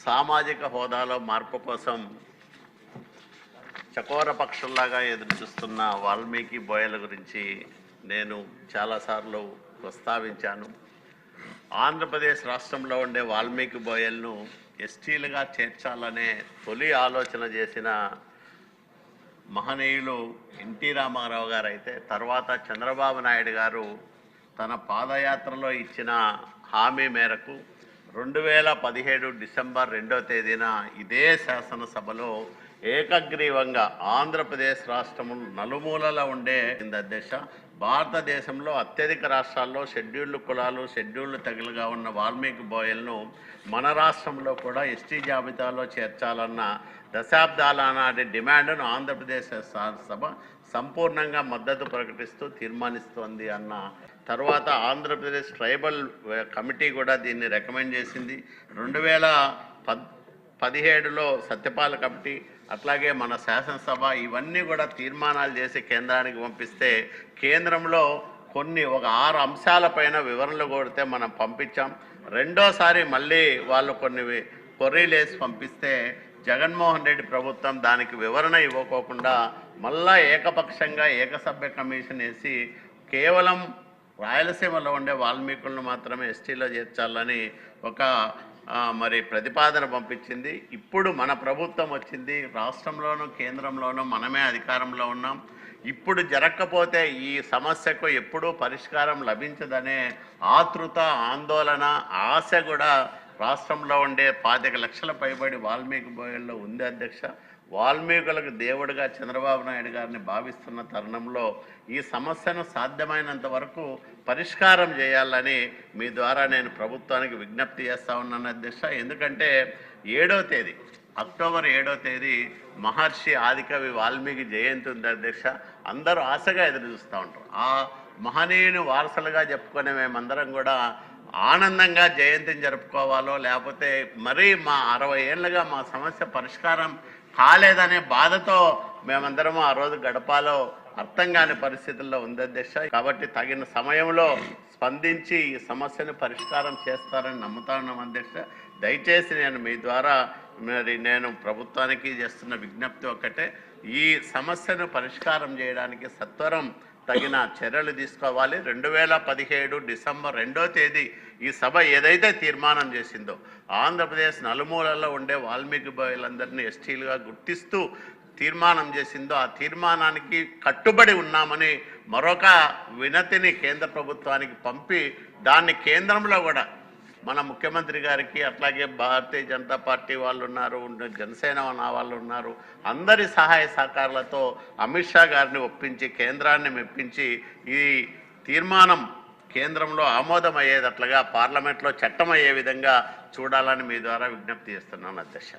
సామాజిక హోదాలో మార్పు కోసం చకోర పక్షుల్లాగా ఎదురుచూస్తున్న వాల్మీకి బోయల గురించి నేను చాలాసార్లు ప్రస్తావించాను. ఆంధ్రప్రదేశ్ రాష్ట్రంలో ఉండే వాల్మీకి బోయలను ఎస్టీలుగా చేర్చాలనే తొలి ఆలోచన చేసిన మహనీయులు ఎన్టీ రామారావు గారు అయితే, తర్వాత చంద్రబాబు నాయుడు గారు తన పాదయాత్రలో ఇచ్చిన హామీ మేరకు 2017 డిసెంబర్ 2వ తేదీన ఇదే శాసనసభలో ఏకగ్రీవంగా ఆంధ్రప్రదేశ్ రాష్ట్రము నలుమూలలో ఉండే అధ్యక్ష భారతదేశంలో అత్యధిక రాష్ట్రాల్లో షెడ్యూల్డ్ కులాలు షెడ్యూల్డ్ తెగలుగా ఉన్న వాల్మీకి బోయలను మన రాష్ట్రంలో కూడా ఎస్టీ జాబితాలో చేర్చాలన్న దశాబ్దాల నాటి డిమాండ్ను ఆంధ్రప్రదేశ్ శాసనసభ సంపూర్ణంగా మద్దతు ప్రకటిస్తూ తీర్మానిస్తోంది అన్న తర్వాత ఆంధ్రప్రదేశ్ ట్రైబల్ కమిటీ కూడా దీన్ని రికమెండ్ చేసింది. 2017లో సత్యపాల కమిటీ, అట్లాగే మన శాసనసభ ఇవన్నీ కూడా తీర్మానాలు చేసి కేంద్రానికి పంపిస్తే కేంద్రంలో ఒక 6 అంశాలపైన వివరణలు కోరితే మనం పంపించాం. రెండోసారి మళ్ళీ వాళ్ళు కొన్ని కొర్రీలేసి పంపిస్తే జగన్మోహన్ రెడ్డి ప్రభుత్వం దానికి వివరణ ఇవ్వకోకుండా మళ్ళా ఏకపక్షంగా ఏకసభ్య కమిషన్ వేసి కేవలం రాయలసీమలో ఉండే వాల్మీకులను మాత్రమే ఎస్టీలో చేర్చాలని మరి ప్రతిపాదన పంపించింది. ఇప్పుడు మన ప్రభుత్వం వచ్చింది, రాష్ట్రంలోనూ కేంద్రంలోనూ మనమే అధికారంలో ఉన్నాం. ఇప్పుడు జరగకపోతే ఈ సమస్యకు ఎప్పుడూ పరిష్కారం లభించదనే ఆతృత, ఆందోళన, ఆశ కూడా రాష్ట్రంలో ఉండే 25 లక్షల పైబడి వాల్మీకి బోయల్లో ఉంది అధ్యక్ష. వాల్మీకులకు దేవుడిగా చంద్రబాబు నాయుడు గారిని భావిస్తున్న తరుణంలో ఈ సమస్యను సాధ్యమైనంత వరకు పరిష్కారం చేయాలని మీ ద్వారా నేను ప్రభుత్వానికి విజ్ఞప్తి చేస్తా ఉన్నాను అధ్యక్ష. ఎందుకంటే అక్టోబర్ 7వ తేదీ మహర్షి ఆదికవి వాల్మీకి జయంతి ఉంది అధ్యక్ష. అందరూ ఆశగా ఎదురు చూస్తూ ఉంటారు. ఆ మహనీయుని వారసులుగా చెప్పుకునే మేమందరం కూడా ఆనందంగా జయంతిని జరుపుకోవాలో, లేకపోతే మరీ మా 60 ఏళ్ళుగా మా సమస్య పరిష్కారం కాలేదనే బాధతో మేమందరం ఆ రోజు గడపాలో అర్థం కాని పరిస్థితుల్లో ఉంది అధ్యక్ష. కాబట్టి తగిన సమయంలో స్పందించి ఈ సమస్యను పరిష్కారం చేస్తారని నమ్ముతా ఉన్నాం అధ్యక్ష. దయచేసి నేను మీ ద్వారా నేను ప్రభుత్వానికి చేస్తున్న విజ్ఞప్తి ఒకటే, ఈ సమస్యను పరిష్కారం చేయడానికి సత్వరం తగిన చర్యలు తీసుకోవాలి. 2017 డిసెంబర్ 2వ తేదీ ఈ సభ ఏదైతే తీర్మానం చేసిందో ఆంధ్రప్రదేశ్ నలుమూలలో ఉండే వాల్మీకి బోయలందరినీ ఎస్టీలుగా గుర్తిస్తూ తీర్మానం చేసిందో ఆ తీర్మానానికి కట్టుబడి ఉన్నామని మరొక వినతిని కేంద్ర ప్రభుత్వానికి పంపి దాన్ని కేంద్రంలో కూడా మన ముఖ్యమంత్రి గారికి, అట్లాగే భారతీయ జనతా పార్టీ వాళ్ళు ఉన్నారు, జనసేన వాళ్ళు ఉన్నారు, అందరి సహాయ సహకారాలతో అమిత్ షా గారిని ఒప్పించి కేంద్రాన్ని మెప్పించి ఈ తీర్మానం కేంద్రంలో ఆమోదం అయ్యేటట్లుగా పార్లమెంట్లో చట్టం అయ్యే విధంగా చూడాలని మీ ద్వారా విజ్ఞప్తి చేస్తున్నాను అధ్యక్ష.